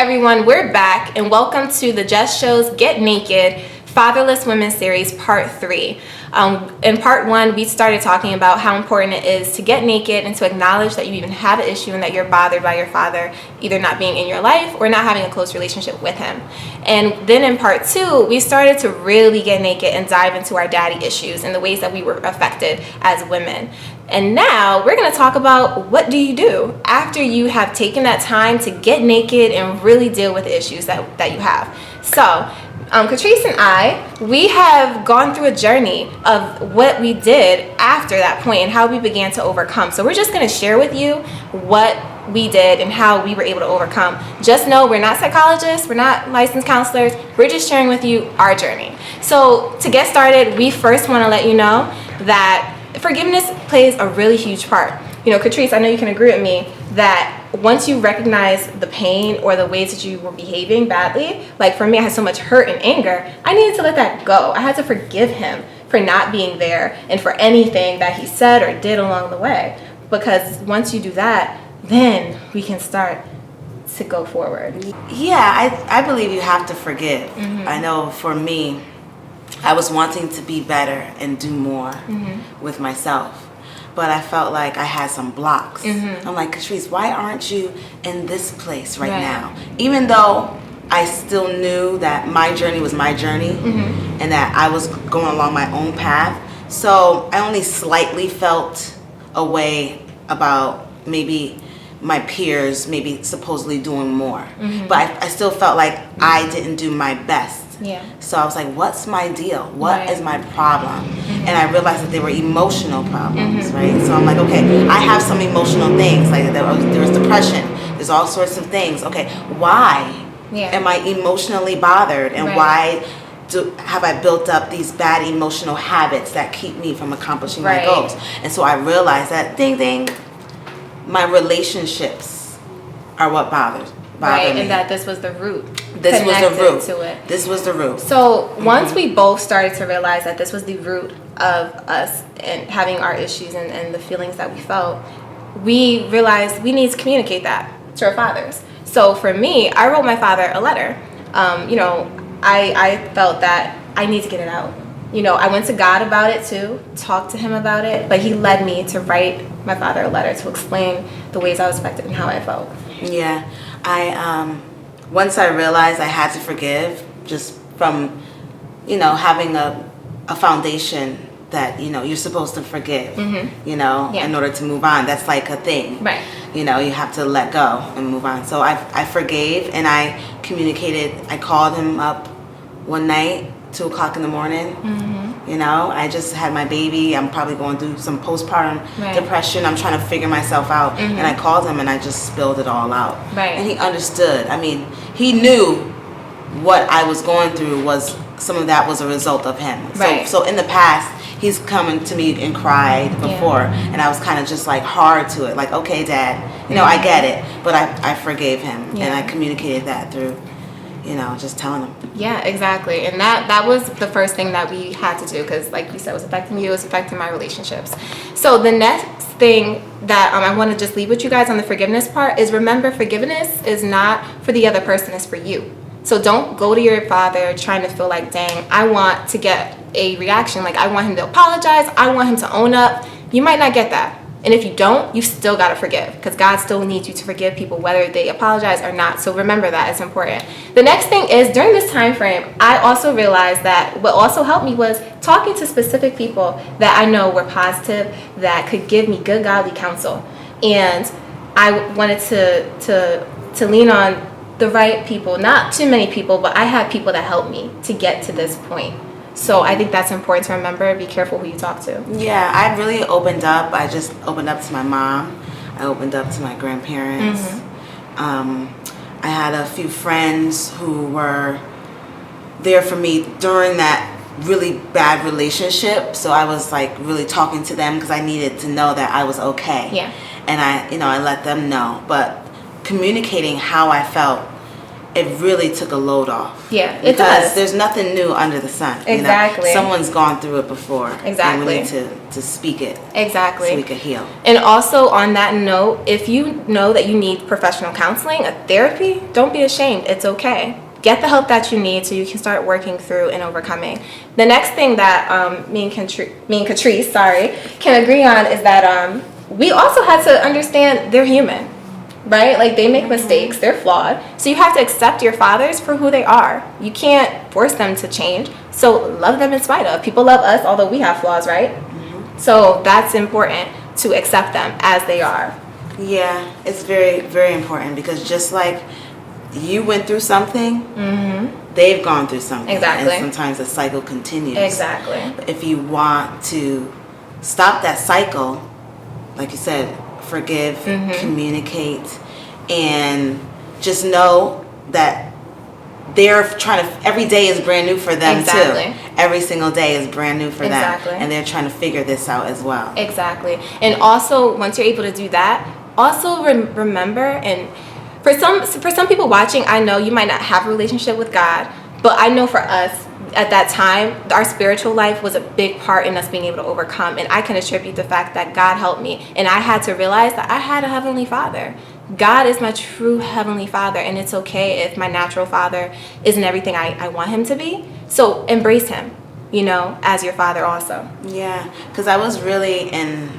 everyone, we're back and welcome to the Jess Show's Get Naked Fatherless Women Series Part 3. In Part 1, we started talking about how important it is to get naked and to acknowledge that you even have an issue and that you're bothered by your father either not being in your life or not having a close relationship with him. And then in Part 2, we started to really get naked and dive into our daddy issues and the ways that we were affected as women. And now we're going to talk about what do you do after you have taken that time to get naked and really deal with the issues that you have. So Catrice and I, we have gone through a journey of what we did after that point and how we began to overcome. So we're just going to share with you what we did and how we were able to overcome. Just know we're not psychologists, we're not licensed counselors, we're just sharing with you our journey. So to get started, we first want to let you know that forgiveness plays a really huge part. You know, Catrice, I know you can agree with me that once you recognize the pain or the ways that you were behaving badly, like for me, I had so much hurt and anger, I needed to let that go. I had to forgive him for not being there and for anything that he said or did along the way. Because once you do that, then we can start to go forward. Yeah, I believe you have to forgive. Mm-hmm. I know for me, I was wanting to be better and do more with myself. But I felt like I had some blocks. Mm-hmm. I'm like, Catrice, why aren't you in this place right now? Even though I still knew that my journey was my journey and that I was going along my own path. So I only slightly felt a way about maybe my peers maybe supposedly doing more. Mm-hmm. But I still felt like I didn't do my best. Yeah. So I was like, what's my deal? What is my problem? And I realized that they were emotional problems, right? So I'm like, okay, I have some emotional things. Like there was depression. There's all sorts of things. Okay, why am I emotionally bothered? And why have I built up these bad emotional habits that keep me from accomplishing my goals? And so I realized that, my relationships are what bother me. And that this was the root. This was the root. To it. This was the root. So once we both started to realize that this was the root of us and having our issues and the feelings that we felt, we realized we need to communicate that to our fathers. So for me, I wrote my father a letter. I felt that I need to get it out. I went to God about it too, talked to him about it, but he led me to write my father a letter to explain the ways I was affected and how I felt. Yeah, once I realized I had to forgive, just from, having a foundation that, you're supposed to forgive, in order to move on. That's like a thing. Right. You have to let go and move on. So I forgave and I communicated. I called him up one night, 2 o'clock in the morning. I just had my baby. I'm probably going through some postpartum depression. I'm trying to figure myself out. And I called him and I just spilled it all out. Right. And he understood. I mean, he knew what I was going through was, some of that was a result of him. Right. So in the past, he's come to me and cried before. And I was kind of just like hard to it. Like, okay, Dad, I get it. But I forgave him and I communicated that through, just telling him. Yeah, exactly. And that was the first thing that we had to do because, like you said, it was affecting you, it was affecting my relationships. So the next thing that I want to just leave with you guys on the forgiveness part is remember forgiveness is not for the other person, it's for you. So don't go to your father trying to feel like, dang, I want to get a reaction. Like, I want him to apologize. I want him to own up. You might not get that. And if you don't, you still got to forgive because God still needs you to forgive people whether they apologize or not. So remember that. It's important. The next thing is during this time frame, I also realized that what also helped me was talking to specific people that I know were positive, that could give me good godly counsel. And I wanted to lean on the right people, not too many people, but I had people that helped me to get to this point. So I think that's important to remember. Be careful who you talk to. Yeah, I really opened up. I just opened up to my mom. I opened up to my grandparents. I had a few friends who were there for me during that really bad relationship. So I was like really talking to them because I needed to know that I was okay. Yeah. And I let them know. But communicating how I felt it really took a load off. Yeah, it because does. There's nothing new under the sun. Exactly. You know? Someone's gone through it before. Exactly. And we need to speak it. Exactly. So we can heal. And also on that note, if you know that you need professional counseling, a therapy, don't be ashamed. It's okay. Get the help that you need so you can start working through and overcoming. The next thing that me and Catrice, can agree on is that we also had to understand they're human. Right? Like, they make mistakes, they're flawed. So you have to accept your fathers for who they are. You can't force them to change. So love them in spite of. People love us, although we have flaws, right? Mm-hmm. So that's important, to accept them as they are. Yeah, it's very, very important, because just like you went through something, they've gone through something. Exactly. And sometimes the cycle continues. Exactly. If you want to stop that cycle, like you said, forgive, communicate, and just know that they're trying to, every day is brand new for them too. Every single day is brand new for them. And they're trying to figure this out as well. Exactly. And also, once you're able to do that, also remember, and for some people watching, I know you might not have a relationship with God, but I know for us, at that time, our spiritual life was a big part in us being able to overcome. And I can attribute the fact that God helped me. And I had to realize that I had a Heavenly Father. God is my true Heavenly Father. And it's okay if my natural father isn't everything I want him to be. So embrace him, as your father also. Yeah, because I was really in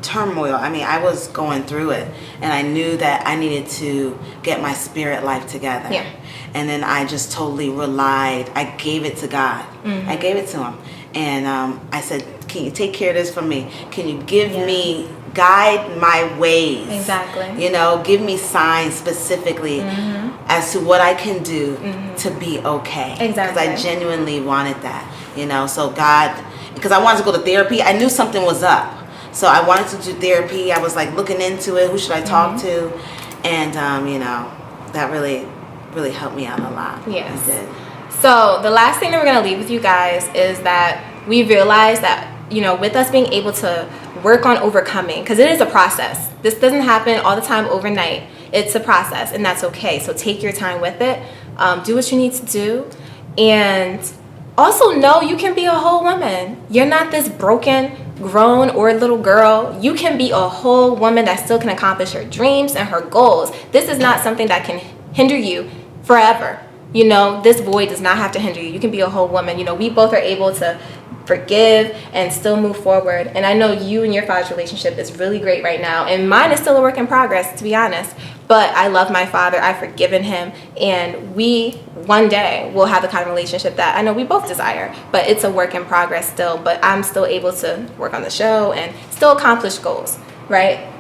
turmoil. I mean, I was going through it. And I knew that I needed to get my spirit life together. Yeah. And then I just totally relied. I gave it to God. I gave it to him. And I said, can you take care of this for me? Can you give me, guide my ways? Exactly. Give me signs specifically as to what I can do to be okay. Exactly. Because I genuinely wanted that, So God, because I wanted to go to therapy. I knew something was up. So I wanted to do therapy. I was like looking into it. Who should I talk to? And, that really helped me out a lot. Yes. It did. So the last thing that we're going to leave with you guys is that we realize that, with us being able to work on overcoming, because it is a process. This doesn't happen all the time overnight. It's a process, and that's okay. So take your time with it. Do what you need to do. And also know you can be a whole woman. You're not this broken, grown, or little girl. You can be a whole woman that still can accomplish her dreams and her goals. This is not something that can hinder you forever. This void does not have to hinder you. You can be a whole woman. We both are able to forgive and still move forward. And I know you and your father's relationship is really great right now. And mine is still a work in progress, to be honest. But I love my father. I've forgiven him. And we, one day, will have the kind of relationship that I know we both desire. But it's a work in progress still. But I'm still able to work on the show and still accomplish goals, right?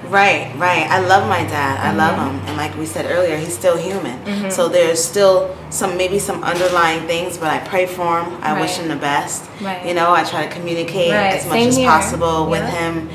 Right. I love my dad. I love him. And like we said earlier, he's still human. So there's still maybe some underlying things, but I pray for him. I wish him the best. Right. I try to communicate as much as possible with him.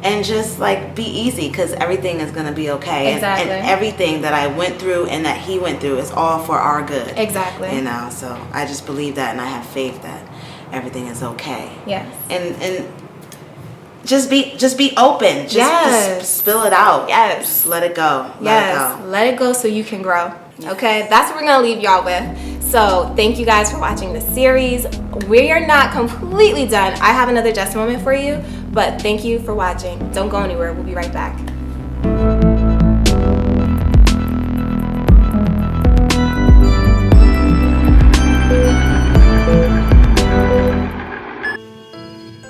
And just like be easy, because everything is going to be okay. Exactly. And everything that I went through and that he went through is all for our good. Exactly. So I just believe that, and I have faith that everything is okay. Yes. And just be open. Just spill it out. Yes. Just let it go. Let it go so you can grow. Yes. Okay, that's what we're gonna leave y'all with. So thank you guys for watching the series. We are not completely done. I have another Jess moment for you, but thank you for watching. Don't go anywhere. We'll be right back.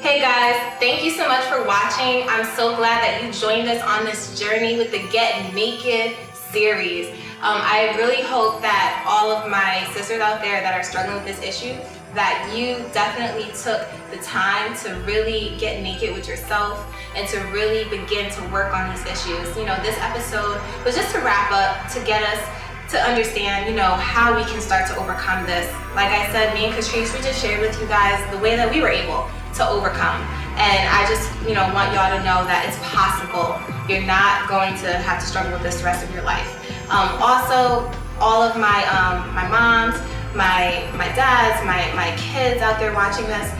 Hey guys, thank you so much for watching. I'm so glad that you joined us on this journey with the Get Naked series. I really hope that all of my sisters out there that are struggling with this issue, that you definitely took the time to really get naked with yourself and to really begin to work on these issues. This episode was just to wrap up, to get us to understand, how we can start to overcome this. Like I said, me and Catrice, we just shared with you guys the way that we were able to overcome. And I just, want y'all to know that it's possible. You're not going to have to struggle with this the rest of your life. Also, all of my moms, my dads, my kids out there watching this,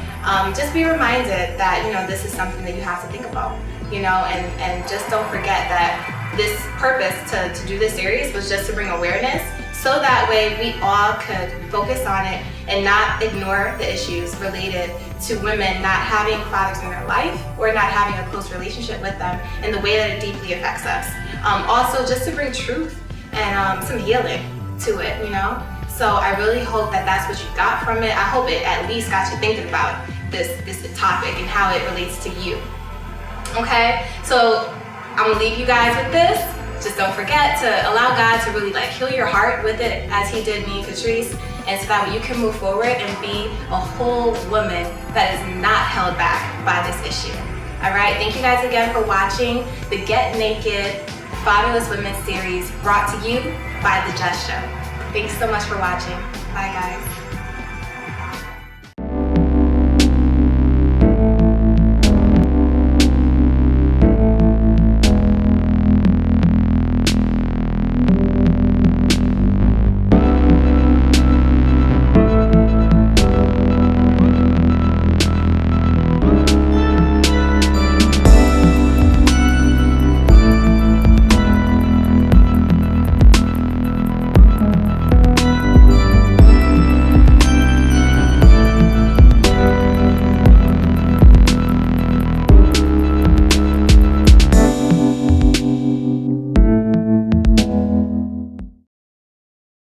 just be reminded that, this is something that you have to think about, and just don't forget that this purpose to do this series was just to bring awareness so that way we all could focus on it and not ignore the issues related to women not having fathers in their life or not having a close relationship with them and the way that it deeply affects us. Also, just to bring truth and some healing to it, you know? So I really hope that that's what you got from it. I hope it at least got you thinking about this topic and how it relates to you. Okay, so I'm gonna leave you guys with this. Just don't forget to allow God to really like heal your heart with it as he did me and Catrice, and so that way you can move forward and be a whole woman that is not held back by this issue. All right, thank you guys again for watching the Get Naked Fatherless Women series brought to you by The Just Show. Thanks so much for watching. Bye guys.